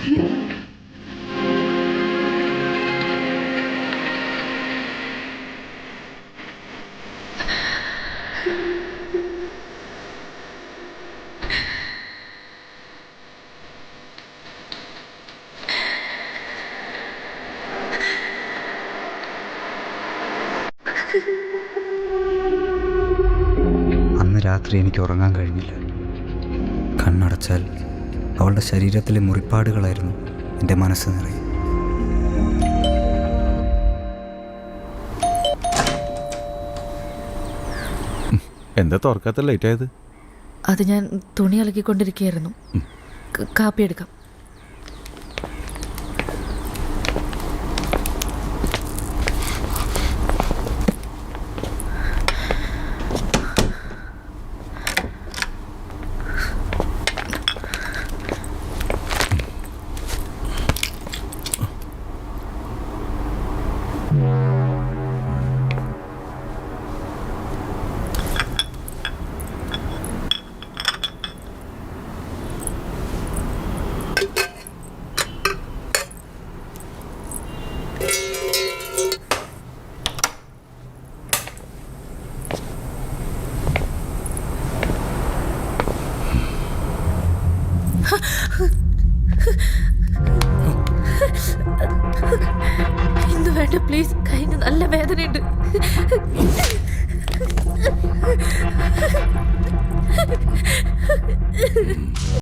അന്ന് രാത്രി എനിക്ക് ഉറങ്ങാൻ കഴിഞ്ഞില്ല. കണ്ണടച്ചാൽ അവളുടെ ശരീരത്തിലെ മുറിപ്പാടുകളായിരുന്നു എൻ്റെ മനസ്സ് നിറയെ. എന്താ തുറക്കാത്ത ലേറ്റ് ആയത്? അത് ഞാൻ തുണി അലക്കിക്കൊണ്ടിരിക്കുകയായിരുന്നു. കാപ്പി എടുക്കാം. ഇന്ന് വേണ്ട പ്ലീസ്, കൈന് നല്ല വേദനയുണ്ട്.